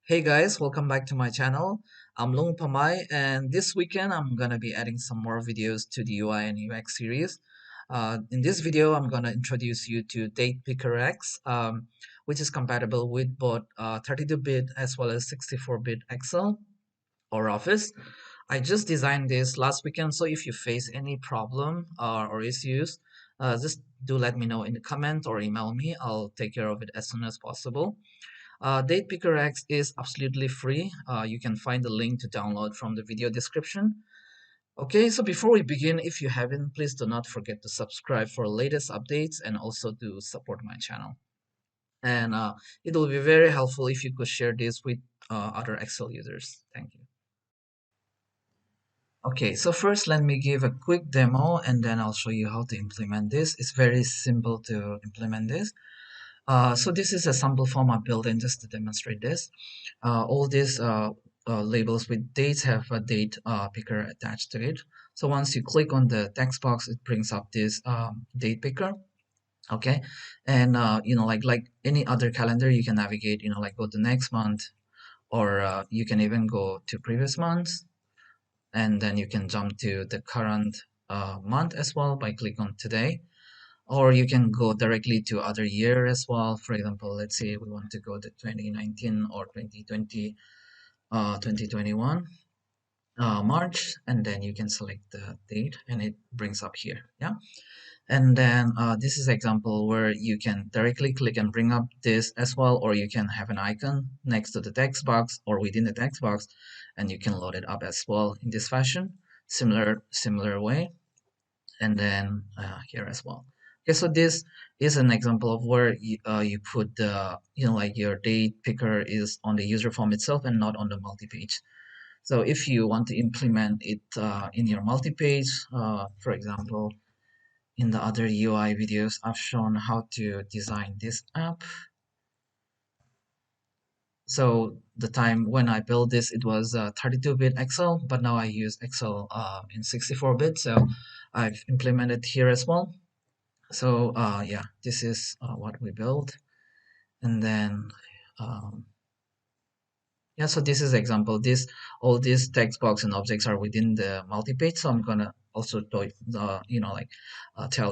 Hey guys, welcome back to my channel. I'm Long Pamay, and this weekend I'm gonna be adding some more videos to the UI and UX series. In this video, I'm gonna introduce you to DatePicker X, which is compatible with both 32-bit as well as 64-bit Excel or Office. I just designed this last weekend, so if you face any problem or issues, just do let me know in the comment or email me. I'll take care of it as soon as possible. DatePicker X is absolutely free. You can find the link to download from the video description. Okay, so before we begin, if you haven't, please do not forget to subscribe for latest updates and also to support my channel. And it will be very helpful if you could share this with other Excel users. Thank you. Okay, so first let me give a quick demo and then I'll show you how to implement this. It's very simple to implement this. So this is a sample form I built in just to demonstrate this. All these labels with dates have a date picker attached to it. So once you click on the text box, it brings up this date picker. Okay, and like any other calendar, you can navigate. Like go to next month, or you can even go to previous months, and then you can jump to the current month as well by click on today, or you can go directly to other year as well. For example, let's say we want to go to 2019 or 2020, 2021 March, and then you can select the date and it brings up here. Yeah, and then this is example where you can directly click and bring up this as well, or you can have an icon next to the text box or within the text box, and you can load it up as well in this fashion, similar way, and then here as well. Okay, so this is an example of where you put the like your date picker is on the user form itself and not on the multi-page. So if you want to implement it in your multi-page, for example, in the other UI videos, I've shown how to design this app. So the time when I built this, it was 32-bit Excel, but now I use Excel in 64-bit. So I've implemented here as well. So yeah, this is what we built. And then yeah, so this is example. All these text box and objects are within the multi-page. So I'm gonna also tell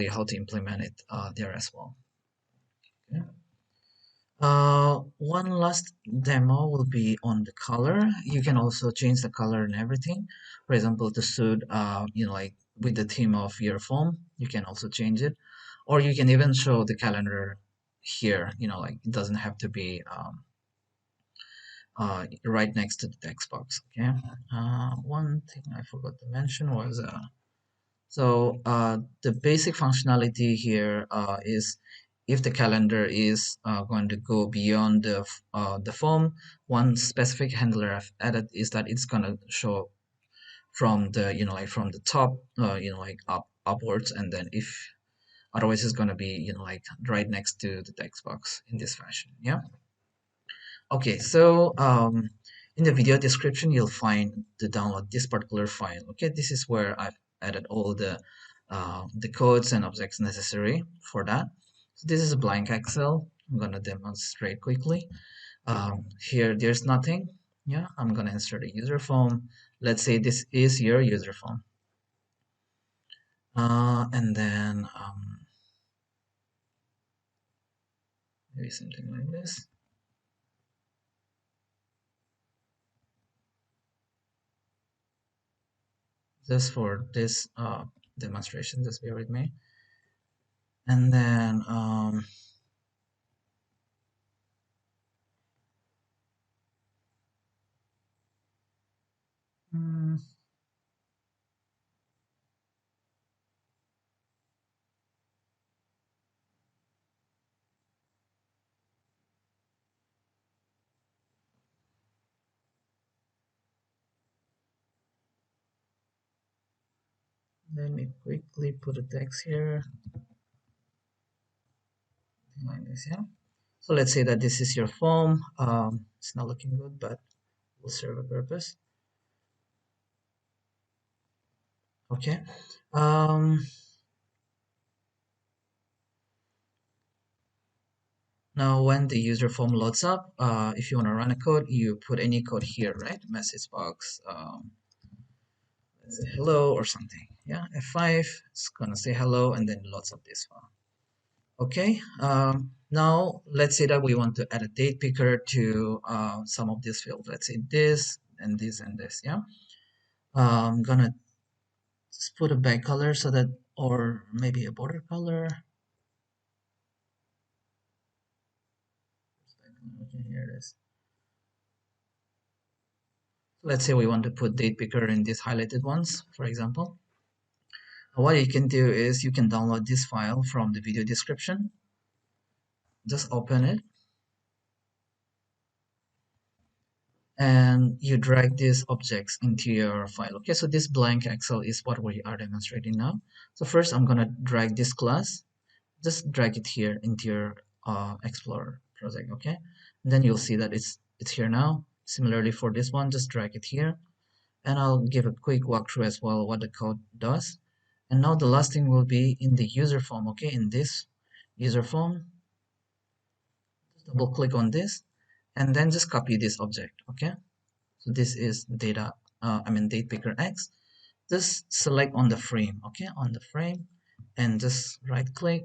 you how to implement it there as well. Okay. One last demo will be on the color. You can also change the color and everything. For example, to suit like with the theme of your phone, you can also change it, or you can even show the calendar here. Like it doesn't have to be right next to the text box. Okay. One thing I forgot to mention was the basic functionality here is if the calendar is going to go beyond the form, one specific handler I've added is that it's going to show from the like from the top like upwards, and then if otherwise it's going to be like right next to the text box in this fashion. Yeah. Okay, so in the video description, you'll find to download this particular file. Okay, this is where I've added all the codes and objects necessary for that. So this is a blank Excel. I'm gonna demonstrate quickly. Here, there's nothing. Yeah, I'm gonna insert a user form. Let's say this is your user form. And then maybe something like this. Just for this demonstration, just bear with me. And then hmm, let me quickly put a text here, something like this, yeah. So let's say that this is your form. It's not looking good, but will serve a purpose. Okay. Um, Now, when the user form loads up, if you want to run a code, you put any code here, right? Message box, let's say hello or something. Yeah, F5, it's gonna say hello and then loads up this file. Okay, now let's say that we want to add a date picker to some of these fields. Let's say this and this and this. Yeah, I'm gonna just put a back color so that, or maybe a border color. Okay, here it is. Let's say we want to put date picker in these highlighted ones, for example. What you can do is you can download this file from the video description. Just open it and you drag these objects into your file. Okay, so this blank Excel is what we are demonstrating now. So first I'm gonna drag this class, just drag it here into your Explorer project. Okay, and then you'll see that it's here now. Similarly for this one, just drag it here, and I'll give a quick walkthrough as well what the code does. And now the last thing will be in the user form. Okay, in this user form, just double click on this and then just copy this object. Okay, so this is data, date picker X. Just select on the frame, okay, on the frame, and just right click,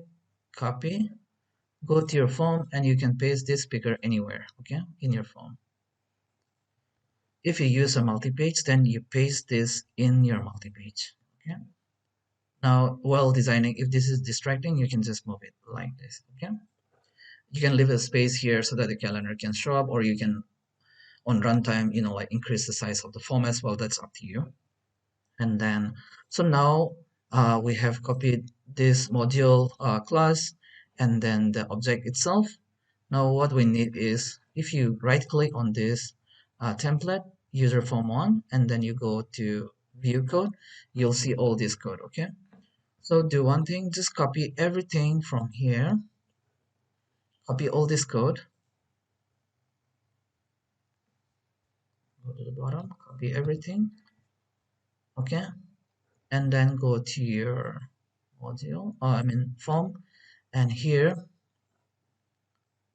copy, go to your form, and you can paste this picker anywhere, okay, in your form. If you use a multi-page, then you paste this in your multi-page. Okay, now while designing, if this is distracting, you can just move it like this. Okay, you can leave a space here so that the calendar can show up, or you can on runtime, like increase the size of the form as well. That's up to you. And then, so now we have copied this module class and then the object itself. Now what we need is, if you right click on this template, user form 1, and then you go to view code, you'll see all this code. Okay, so do one thing, just copy everything from here, copy all this code, go to the bottom, copy everything. Okay, and then go to your module, form, and here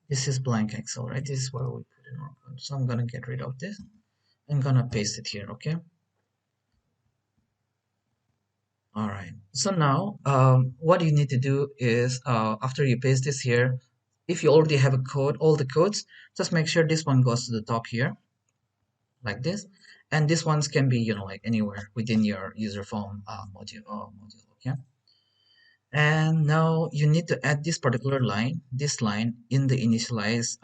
this is blank Excel, right? This is where we put in our code. So I'm gonna get rid of this. I'm gonna paste it here. Okay, all right. So now what you need to do is after you paste this here, if you already have a code, all the codes, just make sure this one goes to the top here like this, and these ones can be like anywhere within your user form module. Okay, and now you need to add this particular line, this line in the initialize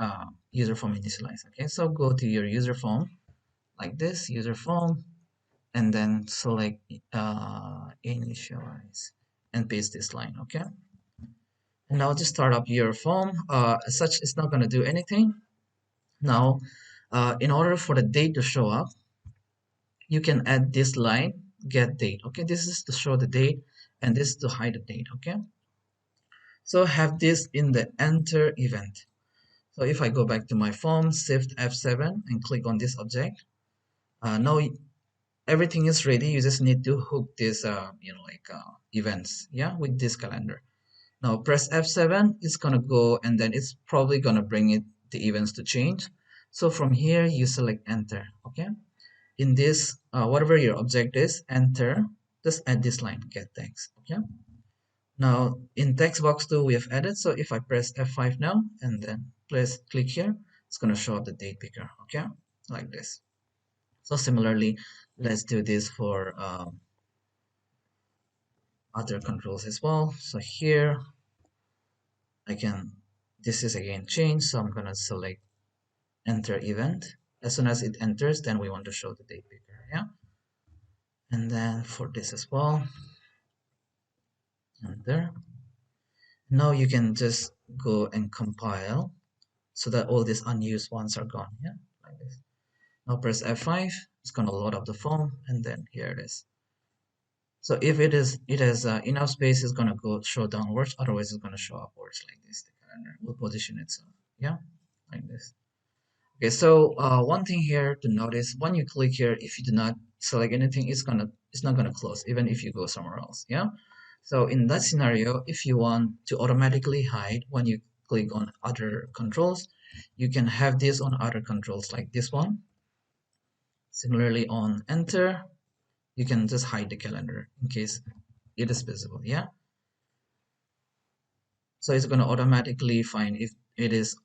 user form initialize. Okay, so go to your user form like this, user form, and then select initialize and paste this line. Okay, and now just start up your form. As such, it's not going to do anything. Now in order for the date to show up, you can add this line, get date. Okay, this is to show the date and this is to hide the date. Okay, so have this in the enter event. So if I go back to my form, shift F7 and click on this object, now everything is ready. You just need to hook this events, yeah, with this calendar. Now press F7, it's gonna go and then it's probably gonna bring it the events to change. So from here you select enter. Okay, in this whatever your object is, enter, just add this line, get text. Okay, now in text box 2 we have added, so if I press F5 now and then click here, it's gonna show up the date picker. Okay, like this. So similarly, let's do this for other controls as well. So here I can, this is again change, so I'm gonna select enter event. As soon as it enters, then we want to show the date picker. Yeah, and then for this as well, enter. Now you can just go and compile so that all these unused ones are gone. Yeah, like this. Now press F5, it's gonna load up the form, and then here it is. So if it has enough space, it's gonna go show downwards. Otherwise, it's gonna show upwards like this. The calendar will position itself. Yeah, like this. Okay. So one thing here to notice: when you click here, if you do not select anything, it's not gonna close, even if you go somewhere else. Yeah. So in that scenario, if you want to automatically hide when you click on other controls, you can have this on other controls like this one. Similarly, on enter, you can just hide the calendar in case it is visible. Yeah, so it's going to automatically find if it is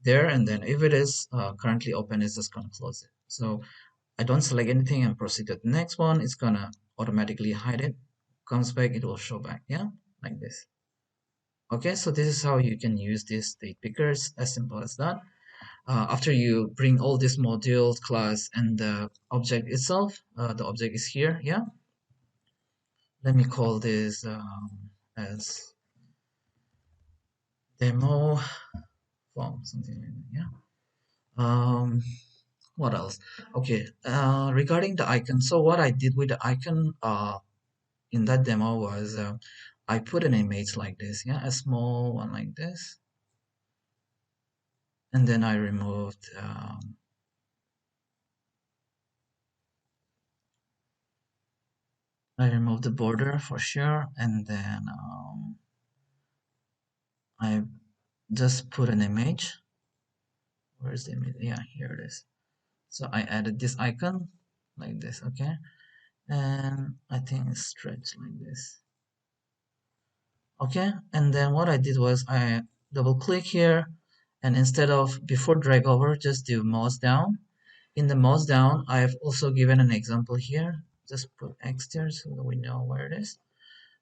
there, and then if it is currently open, it's just going to close it. So I don't select anything and proceed to the next one. It's going to automatically hide it. Comes back, it will show back. Yeah, like this. Okay, so this is how you can use this date pickers, as simple as that. After you bring all these modules, class, and the object itself, the object is here. Yeah, let me call this as demo form, something like that. Yeah. What else? Okay, regarding the icon, so what I did with the icon in that demo was I put an image like this, yeah, a small one like this, and then I removed the border for sure, and then I just put an image. Where's the image? Yeah, here it is. So I added this icon like this, okay, and I think it's stretched like this. Okay, and then what I did was I double click here, and instead of before drag over, just do mouse down. In the mouse down, I've also given an example here. Just put X there so that we know where it is.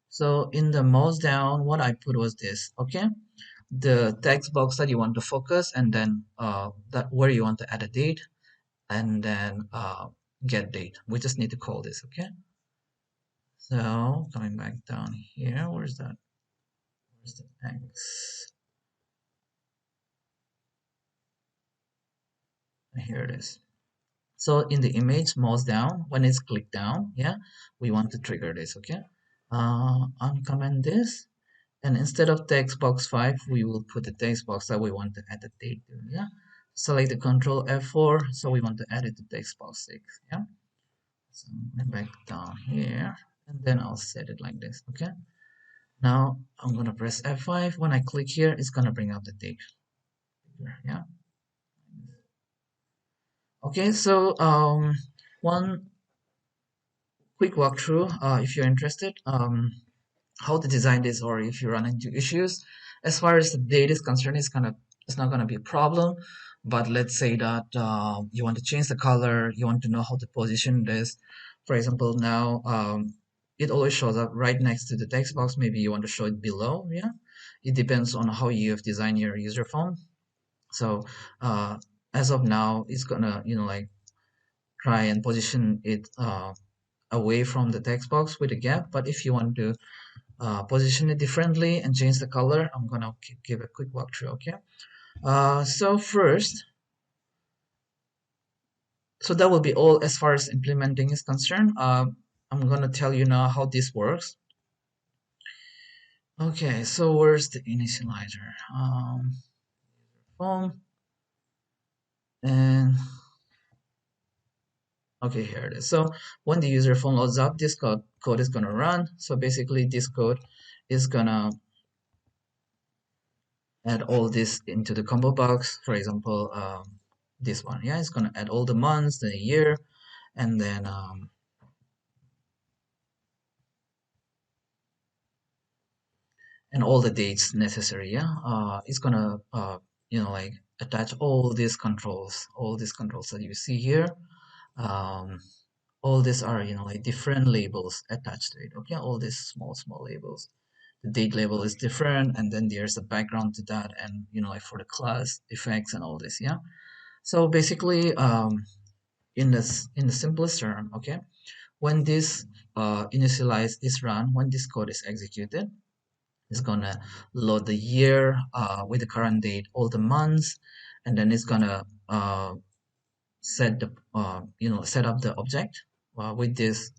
So in the mouse down, what I put was this, okay? The text box that you want to focus, and then that where you want to add a date, and then get date. We just need to call this, okay? So coming back down here, where's that? Where's the X? Here it is. So in the image, mouse down, when it's clicked down, yeah, we want to trigger this, okay? Uncomment this, and instead of text box 5, we will put the text box that we want to add the date to, yeah? Select the control F4, so we want to add it to text box 6, yeah? So I'm back down here, and then I'll set it like this, okay? Now I'm gonna press F5. When I click here, it's gonna bring up the date, yeah? Okay, so one quick walkthrough if you're interested how to design this, or if you run into issues as far as the date is concerned. It's not going to be a problem, but let's say that you want to change the color, you want to know how to position this. For example, now it always shows up right next to the text box. Maybe you want to show it below. Yeah, it depends on how you have designed your user form. So uh, as of now, it's gonna like try and position it away from the text box with a gap. But if you want to position it differently and change the color, I'm gonna give a quick walkthrough. Okay, so first, so that will be all as far as implementing is concerned. I'm gonna tell you now how this works. Okay, so where's the initializer? Form, and okay, here it is. So when the user form loads up, this code is gonna run. So basically, this code is gonna add all this into the combo box. For example, this one, yeah, it's gonna add all the months, the year, and then and all the dates necessary. Yeah, it's gonna like attach all these controls that you see here. Um, all these are like different labels attached to it. Okay, all these small labels. The date label is different, and then there's a background to that, and like for the class effects and all this. Yeah. So basically, in the simplest term, okay, when this initialize is run, when this code is executed, it's gonna load the year with the current date, all the months, and then it's gonna set the set up the object with this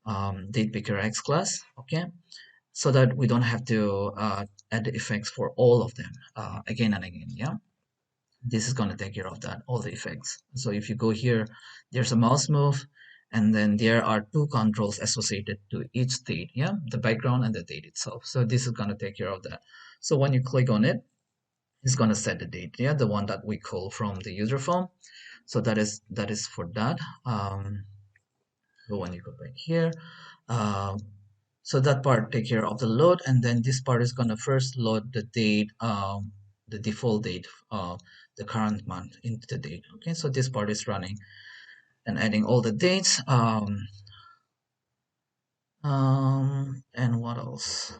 DatePicker X class, okay, so that we don't have to add the effects for all of them again and again. Yeah, this is going to take care of that, all the effects. So if you go here, there's a mouse move, and then there are two controls associated to each date, yeah, the background and the date itself. So this is going to take care of that. So when you click on it, it's going to set the date, yeah, the one that we call from the user form. So that is for that. So when you go back here, um, so that part take care of the load, and then this part is going to first load the date, the default date, the current month into the date. Okay, so this part is running and adding all the dates. And what else?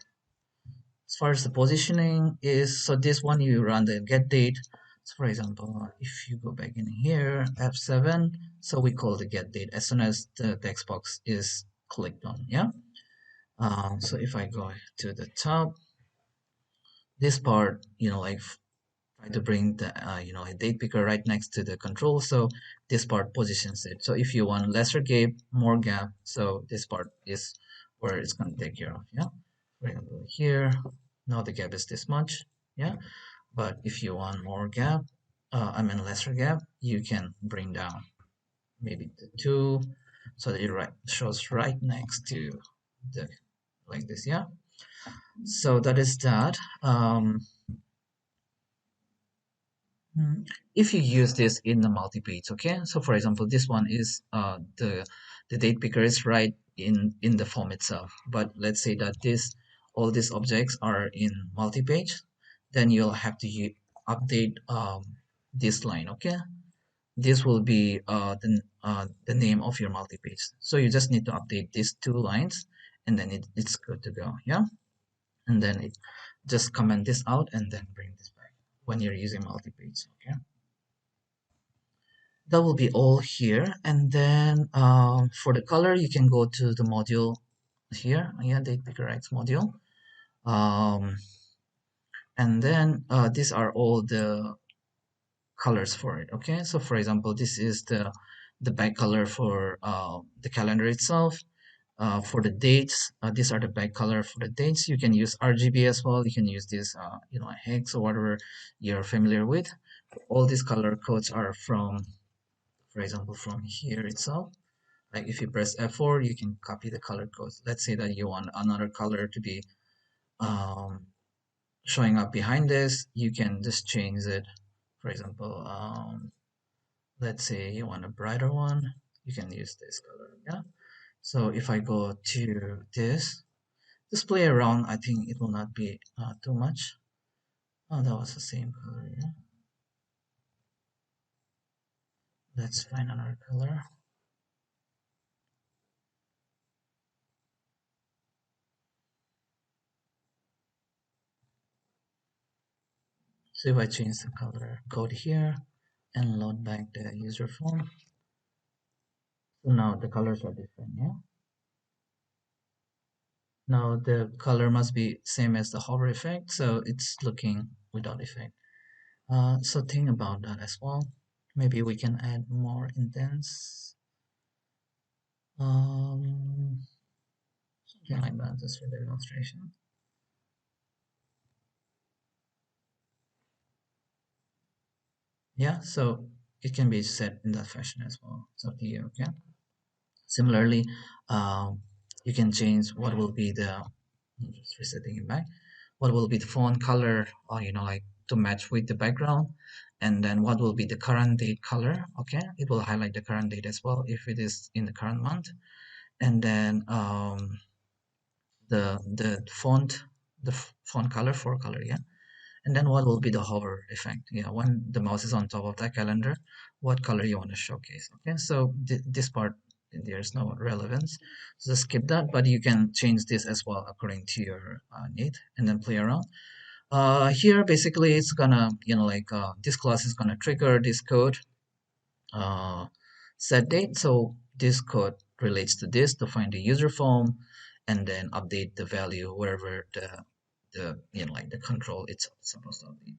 As far as the positioning is, so this one you run the get date. So for example, if you go back in here, F7, so we call the get date as soon as the text box is clicked on, yeah. So if I go to the top, this part, like try to bring the a date picker right next to the control, so this part positions it. So if you want lesser gap, more gap, so this part is where it's going to take care of, yeah. For example, here now the gap is this much, yeah, but if you want more gap, lesser gap, you can bring down maybe the 2, so that it shows right next to the, like this, yeah. So that is that. If you use this in the multi-page, okay, so for example this one is the date picker is right in the form itself, but let's say that all these objects are in multi-page, then you'll have to update this line, okay. This will be the name of your multi-page, so you just need to update these two lines, and then it's good to go, yeah. And then just comment this out and then bring this back when you're using multi-page, okay. That will be all here, and then for the color you can go to the module here, yeah, DatePicker X module, um, and then these are all the colors for it, okay. So for example, this is the back color for the calendar itself. For the dates, these are the back color for the dates. You can use RGB as well. You can use this hex or whatever you're familiar with. All these color codes are from, for example, from here itself. Like if you press F4, you can copy the color codes. Let's say that you want another color to be um, showing up behind this. You can just change it. For example, let's say you want a brighter one. You can use this color. Yeah. So if I go to this, just play around. I think it will not be too much. Oh, that was the same color. Yeah. Let's find another color. So if I change the color code here and load back the user form, so now the colors are different, yeah? Now the color must be same as the hover effect, so it's looking without effect. So think about that as well. Maybe we can add more intense, something like that, just for the demonstration. Yeah, so it can be set in that fashion as well. It's up to you, okay? Similarly, you can change what will be the, just resetting it back, what will be the font color, or like to match with the background, and then what will be the current date color. Okay, it will highlight the current date as well if it is in the current month, and then the font, font color for color, yeah. And then what will be the hover effect, yeah, when the mouse is on top of that calendar, what color you want to showcase. Okay, so this part, there's no relevance, so just skip that, but you can change this as well according to your need, and then play around. Here basically it's gonna, this class is gonna trigger this code, uh, set date. So this code relates to this to find the user form, and then update the value wherever the control it's supposed to update.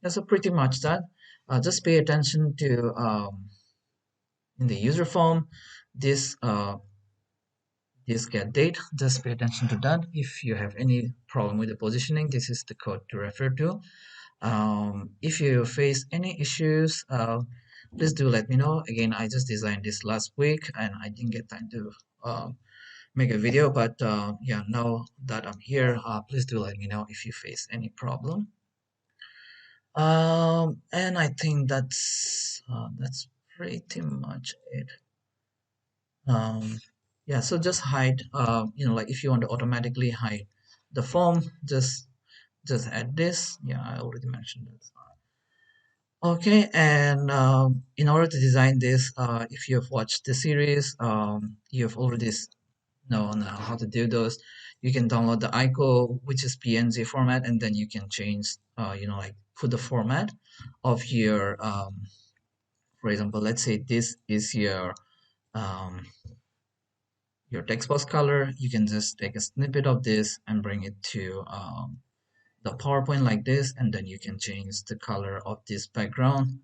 Yeah, so pretty much that. Just pay attention to in the user form, this this get date. Just pay attention to that. If you have any problem with the positioning, this is the code to refer to. If you face any issues, please do let me know. Again, I just designed this last week and I didn't get time to make a video, but yeah, now that I'm here, please do let me know if you face any problem. And I think that's pretty much it. Um, yeah, so just hide, like if you want to automatically hide the form, just add this. Yeah, I already mentioned that. Okay, and in order to design this, if you have watched the series, you have already known how to do those. You can download the ICO, which is PNG format, and then you can change, like put the format of for example, let's say this is your text box color. You can just take a snippet of this and bring it to the PowerPoint like this, and then you can change the color of this background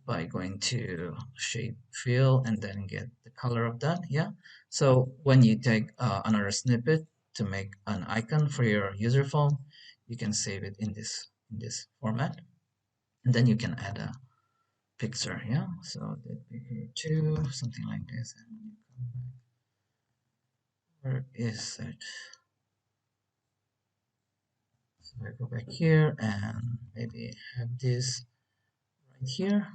by going to shape fill and then get the color of that. Yeah, so when you take another snippet to make an icon for your user form, you can save it in this format, and then you can add a picture. Yeah, so the picture 2 something like this, and you come back. Where is it? So I go back here and maybe have this right here,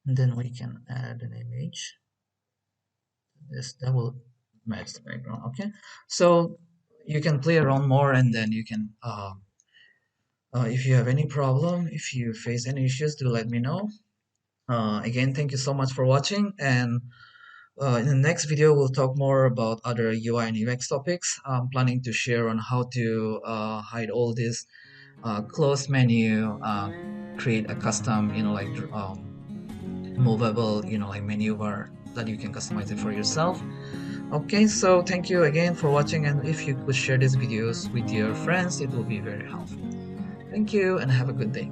and then we can add an image. This that will match the background. Okay, so you can play around more, and then you can if you have any problem, if you face any issues, do let me know. Again, thank you so much for watching, and in the next video we'll talk more about other UI and UX topics. I'm planning to share on how to hide all this close menu, create a custom like movable like menu bar that you can customize it for yourself. Okay, so thank you again for watching, and if you could share these videos with your friends, it will be very helpful. Thank you and have a good day.